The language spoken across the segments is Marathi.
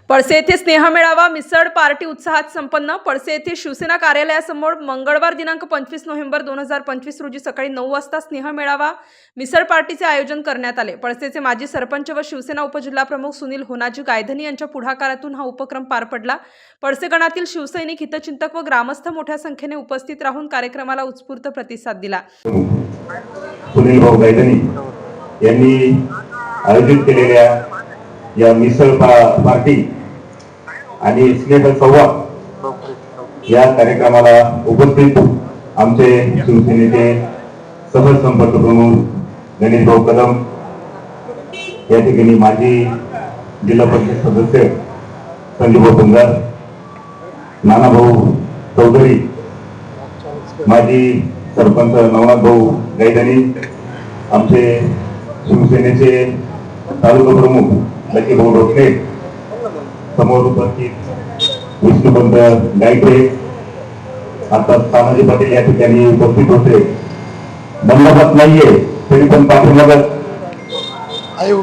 पळसे येथे स्नेह मेळावा मिसळ पार्टी उत्साहात संपन्न। पळसे येथे शिवसेना कार्यालयासमोर मंगळवार दिनांक 25 नोव्हेंबर 2025 रोजी सकाळी 9 वाजता स्नेह मेळावा मिसळ पार्टीचे आयोजन करण्यात आले। पळसेचे माजी सरपंच व शिवसेना उपजिल्हाप्रमुख सुनील होनाजी गायधनी यांच्या पुढाकारातून हा उपक्रम पार पडला। पळसे गणातील शिवसैनिक, हितचिंतक व ग्रामस्थ मोठ्या संख्येने उपस्थित राहून कार्यक्रमाला उत्स्फूर्त प्रतिसाद दिला। सुनील गायधनी यांनी आयोजित केलेल्या या मिसळ पार्टी आणि स्नेह संवाद या कार्यक्रमाला उपस्थित आमचे शिवसेनेचे सहसंपर्क प्रमुख गणेश भाऊ कदम, या ठिकाणी माजी जिल्हा परिषद सदस्य संजूभाऊ पुंगार, नानाभाऊ चौधरी, माजी सरपंच नवनाथ भाऊ गायधनी, आमचे शिवसेनेचे तालुका प्रमुख लकीभाऊ ढोकणे, समोर उपस्थित विष्णुपंत गायकरे, आता तानाजी पाटील या ठिकाणी उपस्थित होते। बंदोबस्त नाहीये तरी पण पाठीमागं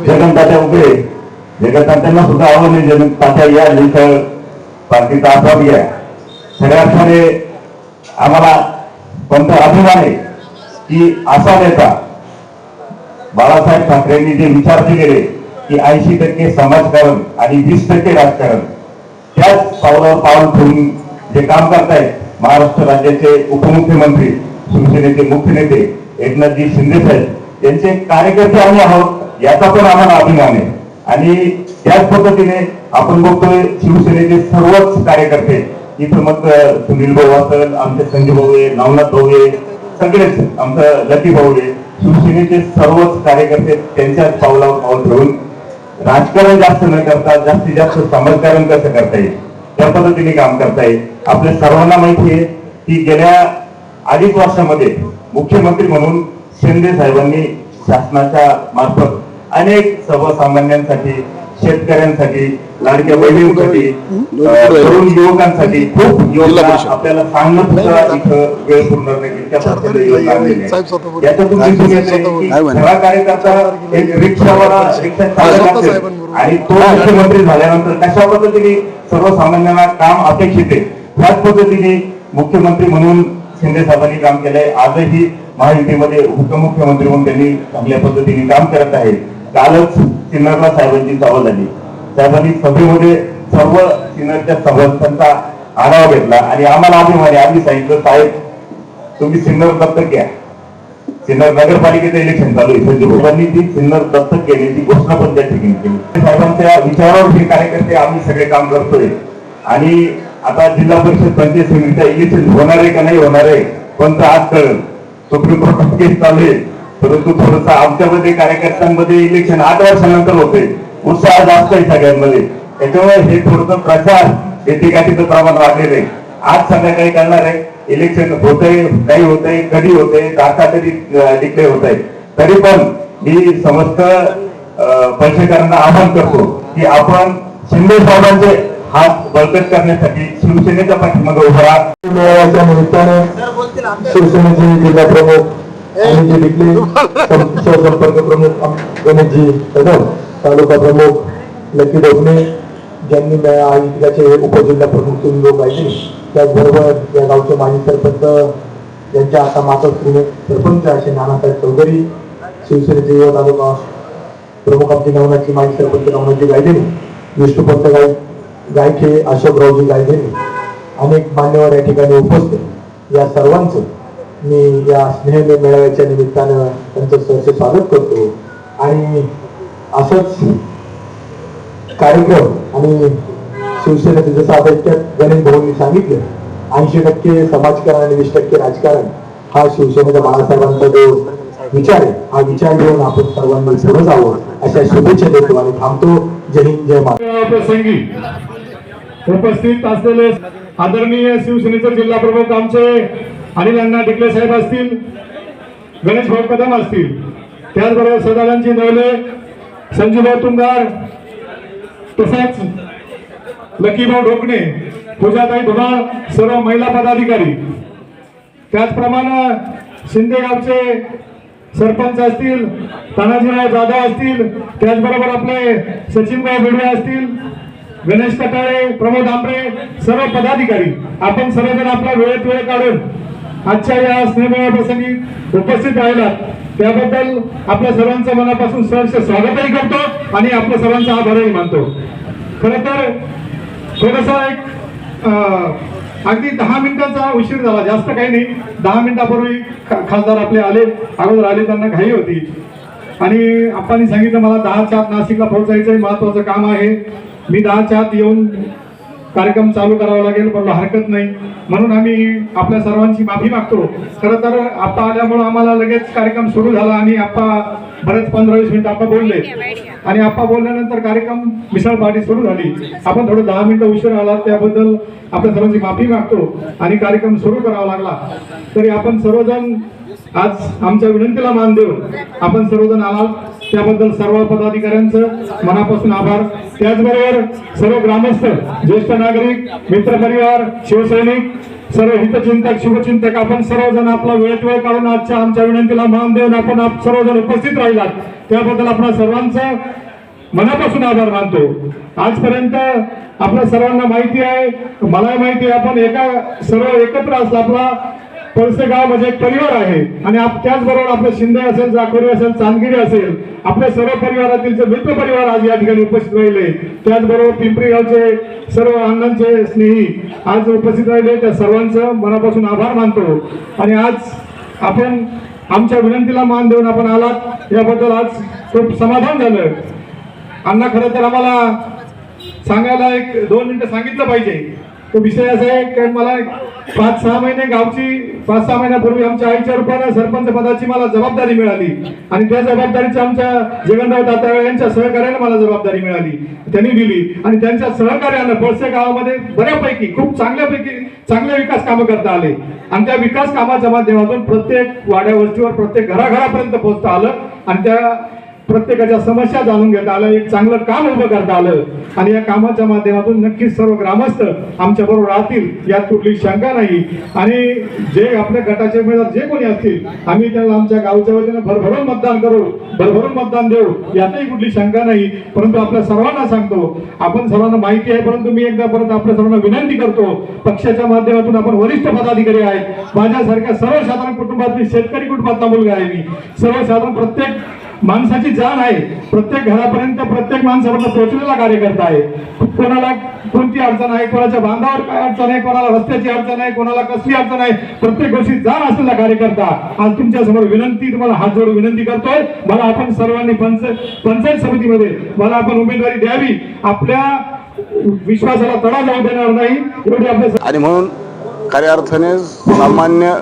जगन तात्या उभे, जगन तात्यांना सुद्धा आवडले जगन तात्या या मिसळ पार्टीचा आस्वाद घ्या। सगळ्यात खरे आम्हाला पंत अभिमान आहे की असा नेता बाळासाहेब ठाकरेंनी जे विचार केले की 80% समाजकारण आणि 20% राजकारण, त्याच पावलावर पाऊल ठेवून जे काम करतायत महाराष्ट्र राज्याचे उपमुख्यमंत्री, शिवसेनेचे मुख्य नेते एकनाथजी शिंदे साहेब यांचे कार्यकर्ते आम्ही आहोत, याचा पण आम्हाला अभिमान आहे। आणि त्याच पद्धतीने आपण बघतोय शिवसेनेचे सर्वच कार्यकर्ते इथं, मग सुनील भाऊ असेल, आमचे संजय भाऊ आहे, नवनाथ भाऊ आहे, सगळेच आमचं लकी भाऊ आहे, शिवसेनेचे सर्वच कार्यकर्ते त्यांच्याच पावलावर पाऊल ठेवून राजकारण जास्त न करता जास्तीत जास्त समाजकारण कसं करता येईल त्या पद्धतीने काम करता येईल। आपल्या सर्वांना माहिती आहे की गेल्या 2.5 वर्षामध्ये मुख्यमंत्री म्हणून शिंदे साहेबांनी शासनाच्या मार्फत अनेक सर्वसामान्यांसाठी, शेतकऱ्यांसाठी, लाडक्या बहिणींसाठी, तरुण युवकांसाठी खूप योजना आपल्याला सांगणं सुद्धा इथं वेळ पूर्ण नाही त्याच्यातून दिसून येते की खरा कार्यकर्ता एक रिक्षावाला, रिक्षा चालक असेल आणि तो मुख्यमंत्री झाल्यानंतर कशा पद्धतीने सर्वसामान्यांना काम अपेक्षित आहे त्याच पद्धतीने मुख्यमंत्री म्हणून शिंदे साहेबांनी काम केलंय। आजही महायुतीमध्ये उपमुख्यमंत्री म्हणून त्यांनी चांगल्या पद्धतीने काम करत आहे। कालच सिन्नरला साहेबांची सभा झाली, साहेबांनी सभेमध्ये सर्व सिन्नरच्या सभासदांचा आढावा घेतला आणि आम्हाला अभिमान आहे, आम्ही सांगितलं साहेब तुम्ही सिन्नर दत्तक घ्या। सिन्नर नगरपालिकेचं इलेक्शन चालू आहे, संजय ती सिन्नर दत्तक घेण्याची घोषणा पण त्या ठिकाणी केली। साहेबांच्या विचारावर हे कार्यकर्ते आम्ही सगळे काम करतोय आणि आता जिल्हा परिषद पंचायत समितीचं इलेक्शन होणार आहे का नाही होणार आहे पण आज कळेल। सुप्रीम कोर्टात केस चालू आहे, परंतु थोडंसं आमच्यामध्ये कार्यकर्त्यांमध्ये इलेक्शन 8 वर्षानंतर होते, उत्साह जास्त आहे सगळ्यांमध्ये, त्याच्यामुळे हे थोडंसं प्रचार एकेकाटीचं प्रमाण वाढलेलं आहे। आज संध्याकाळी करणार आहे, इलेक्शन होतंय, काही होतंय, कधी होतंय, तारखा कधी डिक्लेअर होत आहे, तरी पण मी समस्त पळसेकरांना आवाहन करतो की आपण शिंदे साहेबांचे हात बळकट करण्यासाठी शिवसेनेच्या पाठीमागे उभा राहा। मेळाव्याच्या निमित्ताने शिवसेनेचे जिल्हा प्रमुख आणि जे तिथले सहसंपर्क प्रमुख गणेशजी कदम, तालुका प्रमुख लकी ढोकणे, ज्यांनी आयोजकाचे उपजिल्हा प्रमुख सुनील गायधनी, त्याचबरोबर या गावचे माजी सरपंच यांच्या आता मातोश्रीने सरपंच असे नानासाहेब चौधरी, शिवसेनेचे युवा तालुका प्रमुख आमचे नवनाथजी माजी सरपंच नवनाथजी गायधनी, विष्णुपंत गायके, अशोकरावजी गायधनी, अनेक मान्यवर या ठिकाणी उपस्थित, या सर्वांचं मी या स्नेह मेळाव्याच्या निमित्तानं त्यांचं सहर्ष स्वागत करतो। आणि असंच कार्यक्रम आणि शिवसेनेचे जसं आता गणेश भाऊंनी सांगितलं 80% समाजकारण आणि 20% राजकारण हा शिवसेनेचा बाळासाहेबांचा जो विचार आहे, हा विचार घेऊन आपण सर्वांनी पुढे जावं अशा शुभेच्छा देतो आणि थांबतो। जय हिंद, जय महाराष्ट्र। प्रसंगी उपस्थित असलेले आदरणीय शिवसेनेचे जिल्हा प्रमुख आमचे अनिल अण्णा डिकले साहेब असतील, गणेश भाऊ कदम असतील, त्याचबरोबर सदानंदजी नवले, संजूभाऊ तुंगार, तसेच लकीभाऊ ढोकणे, पूजाताई धुमाळ, सर्व महिला पदाधिकारी, त्याचप्रमाणे शिंदे गावचे सरपंच असतील, तानाजीराव जाधव असतील, त्याचबरोबर आपले सचिनभाई भिडवे असतील, गणेश कटाळे, प्रमोद आंबरे, सर्व पदाधिकारी आपण सर्वजण आपला वेळेत वेळ काढून आजच्या या स्नेहमेळा प्रसंगी उपस्थित राहिलात त्याबद्दल आपल्या सर्वांचं मनापासून सहर्ष स्वागतही करतो आणि आपल्या सर्वांचा आभारही मानतो. खरं तर थोडासा एक अगदी 10 मिनिटांचा उशीर झाला, जास्त काही नाही. 10 मिनिटापूर्वी खासदार आपले अगोदर आले, त्यांना घाई होती आणि आप्पांनी सांगितलं मला 10च्या आत नाशिकला पोहोचायचंय, महत्वाचं काम आहे. मी 10च्या आत येऊन कार्यक्रम चालू करावा लागेल, पण हरकत नाही. म्हणून आम्ही आपल्या सर्वांची माफी मागतो. खरं तर आप्पा आल्यामुळं आम्हाला लगेच कार्यक्रम सुरू झाला आणि आप्पा बरेच 15-20 मिनिटं आप्पा बोलले आणि आप्पा बोलल्यानंतर कार्यक्रम मिसळ पार्टी सुरू झाली. आपण थोडं 10 मिनिटं उशीर आला त्याबद्दल आपल्या सर्वांची माफी मागतो आणि कार्यक्रम सुरू करावा लागला. तरी आपण सर्वजण आज आमच्या विनंतीला मान देऊन आपण सर्वजण आलात त्याबद्दल सर्व पदाधिकाऱ्यांचं मनापासून आभार. त्याचबरोबर सर्व ग्रामस्थ, ज्येष्ठ नागरिक, मित्रपरिवार, शिवसैनिक, सर्व हितचिंतक, शुभचिंतक आपण सर्वजण आपला वेळेत वेळ काढून आजच्या आमच्या विनंतीला मान देऊन आपण सर्वजण उपस्थित राहिलात त्याबद्दल आपल्या सर्वांचं मनापासून आभार मानतो. आजपर्यंत आपल्या सर्वांना माहिती आहे, मलाही माहिती आहे, आपण सर्व एकत्र असला आपला पळसे गाव म्हणजे एक परिवार आहे आणि त्याचबरोबर आपलं शिंदे असेल, जाखोरी असेल, चांदगिरी असेल, आपल्या सर्व परिवारातील जे मित्र परिवार आज या ठिकाणी उपस्थित राहिले. त्याचबरोबर पिंपरी गावचे सर्व अण्णांचे स्नेही आज उपस्थित राहिले, त्या सर्वांचं मनापासून आभार मानतो. आणि आज आपण आमच्या विनंतीला मान देऊन आपण आलात याबद्दल आज खूप समाधान झालं. अण्णा खरं तर आम्हाला सांगायला 1-2 मिनिटं सांगितलं पाहिजे. तो विषय असा आहे की मला 5-6 महिन्यापूर्वी आमच्या आईच्या रूपाने सरपंच पदाची मला जबाबदारी मिळाली आणि त्या जबाबदारीची आमच्या जगन्नाथ दाताळे यांच्या सहकार्याने मला जबाबदारी मिळाली, त्यांनी दिली आणि त्यांच्या सहकार्यानं पळसे गावामध्ये बऱ्यापैकी खूप चांगले विकास कामं करता आले आणि त्या विकास कामाच्या माध्यमातून प्रत्येक वाड्या वस्तीवर प्रत्येक घराघरापर्यंत पोहोचता आलं आणि त्या प्रत्येकाच्या समस्या जाणून घेता आल्या, एक चांगलं काम उभं करता आलं आणि या कामाच्या माध्यमातून नक्कीच सर्व ग्रामस्थ आमच्या बरोबर राहतील यात कुठली शंका नाही. आणि जे आपल्या गटाचे उमेदवार जे कोणी असतील आम्ही त्यांना आमच्या गावच्या वतीने भरभरून मतदान करू, भरभरून मतदान देऊ यातही कुठली शंका नाही. परंतु आपल्या सर्वांना सांगतो, आपण सर्वांना माहिती आहे, परंतु मी एकदा परत आपल्या सर्वांना विनंती करतो, पक्षाच्या माध्यमातून आपण वरिष्ठ पदाधिकारी आहेत, माझ्यासारख्या सर्वसाधारण कुटुंबातील शेतकरी कुटुंबातला मुलगा आहे मी. सर्वसाधारण प्रत्येक माणसाची जाण आहे, प्रत्येक घरापर्यंत प्रत्येक माणसापर्यंत पोहोचलेला कार्यकर्ता आहे. कोणाला कोणती अडचण आहे, कोणाच्या बांधावर काय अडचण आहे, कोणाला रस्त्याची अडचण आहे, कोणाला कसली अडचण आहे, प्रत्येक गोष्टी जाण असलेला कार्यकर्ता आज तुमच्या समोर विनंती, तुम्हाला हात जोडून विनंती करतोय, मला आपण सर्वांनी पंचायत समितीमध्ये मला आपण उमेदवारी द्यावी. आपल्या विश्वासाला तडा जाऊ देणार नाही एवढी आपल्या आणि म्हणून खऱ्या अर्थाने सामान्य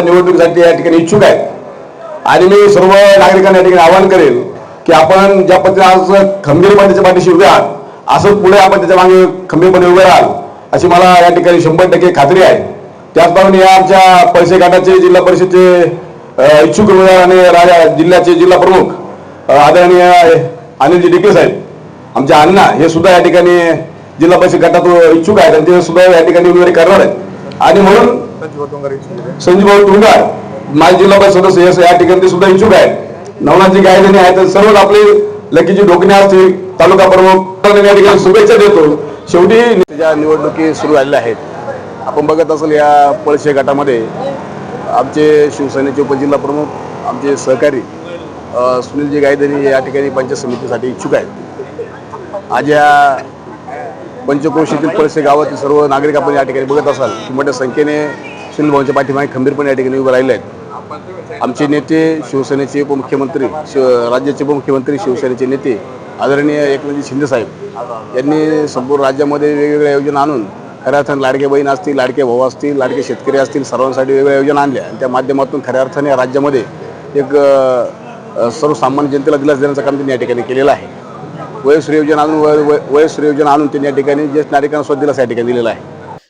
निवडणुकीसाठी या ठिकाणी इच्छुक आहे आणि मी सर्व नागरिकांना या ठिकाणी आवाहन करेल की आपण ज्या पद्धतीने आज खंबीरपणे त्याच्या पाठीशी उभे आहात असंच पुढे आपण त्याच्या मागे खंबीरपणे उभे राहाल अशी मला या ठिकाणी 100% खात्री आहे. त्याचप्रमाणे या आमच्या पळसे गटाचे जिल्हा परिषदचे इच्छुक उमेदवार आणि जिल्ह्याचे जिल्हा प्रमुख आदरणीय अनिलजी डिके साहेब, आमचे अण्णा हे सुद्धा या ठिकाणी जिल्हा परिषद गटात इच्छुक आहेत आणि ते सुद्धा या ठिकाणी उमेदवारी करणार आहेत. आणि म्हणून संजीव भाऊ तुंगार माझे जिल्हा परिषद सदस्य या ठिकाणी ते सुद्धा इच्छुक आहेत. नवनाथजी गायधनी आहेत, सर्वच आपले लकीजी डोकणे असतील, तालुका प्रमुख या ठिकाणी शुभेच्छा देतो. शेवटी ज्या निवडणुकी सुरू झालेल्या आहेत, आपण बघत असेल या पळसे गटामध्ये आमचे शिवसेनेचे उपजिल्हा प्रमुख, आमचे सहकारी सुनीलजी गायधनी या ठिकाणी पंचायत समितीसाठी इच्छुक आहेत. आज या पंचक्रोशीतील पळसे गावातील सर्व नागरिक आपण या ठिकाणी बघत असाल की मोठ्या संख्येने सुनील भाऊंच्या पाठीमागे खंबीरपणे या ठिकाणी उभे राहिले आहेत. आमचे नेते, शिवसेनेचे उपमुख्यमंत्री, राज्याचे उपमुख्यमंत्री, शिवसेनेचे नेते आदरणीय एकनाथजी शिंदे साहेब यांनी संपूर्ण राज्यामध्ये वेगवेगळ्या योजना आणून खऱ्या अर्थाने लाडके बहीण असतील, लाडके भाऊ असतील, लाडके शेतकरी असतील, सर्वांसाठी वेगवेगळ्या योजना आणल्या आणि त्या माध्यमातून खऱ्या अर्थाने राज्यामध्ये एक सर्वसामान्य जनतेला दिलासा देण्याचं काम त्यांनी या ठिकाणी केलेलं आहे. वयोश्री योजना आणून त्यांनी या ठिकाणी ज्येष्ठ नागरिकांना स्वतः दिलासा या ठिकाणी दिलेला आहे.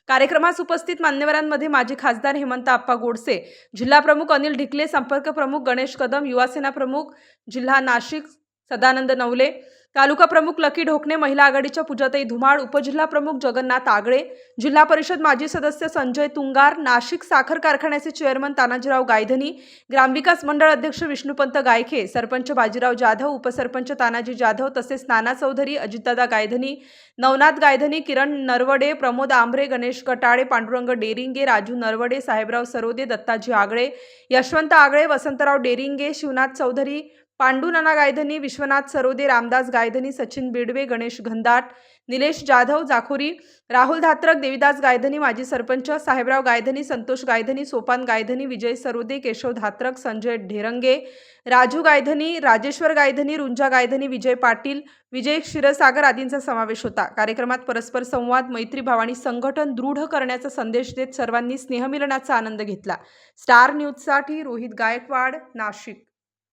कार्यक्रमास उपस्थित मान्यवरांमध्ये माजी खासदार हेमंत आप्पा गोडसे, जिल्हा प्रमुख अनिल ढिकले, संपर्क प्रमुख गणेश कदम, युवासेना प्रमुख जिल्हा नाशिक सदानंद नवले, तालुका प्रमुख लकी ढोकणे, महिला आघाडीच्या पूजाताई धुमाळ, उपजिल्हा प्रमुख जगन्नाथ आगळे, जिल्हा परिषद माजी सदस्य संजय तुंगार, नाशिक साखर कारखान्याचे चेअरमन तानाजीराव गायधनी, ग्रामविकास मंडळ अध्यक्ष विष्णुपंत गायखे, सरपंच बाजीराव जाधव, उपसरपंच तानाजी जाधव तसेच नाना चौधरी, अजितदादा गायधनी, नवनाथ गायधनी, किरण नरवडे, प्रमोद आंभरे, गणेश गटाळे, पांडुरंग डेरिंगे, राजू नरवडे, साहेबराव सरोदे, दत्ताजी आगळे, यशवंत आगळे, वसंतराव डेरिंगे, शिवनाथ चौधरी, पांडुनाना गायधनी, विश्वनाथ सरोदे, रामदास गायधनी, सचिन बिडवे, गणेश घनदाट, निलेश जाधव जाखोरी, राहुल धात्रक, देवीदास गायधनी, माजी सरपंच साहेबराव गायधनी, संतोष गायधनी, सोपान गायधनी, विजय सरोदे, केशव धात्रक, संजय ढेरंगे, राजू गायधनी, राजेश्वर गायधनी, रुंजा गायधनी, विजय पाटील, विजय क्षीरसागर आदींचा समावेश होता. कार्यक्रमात परस्पर संवाद, मैत्रीभाव आणि संघटन दृढ करण्याचा संदेश देत सर्वांनी स्नेहमिलनाचा आनंद घेतला. स्टार न्यूजसाठी रोहित गायकवाड, नाशिक.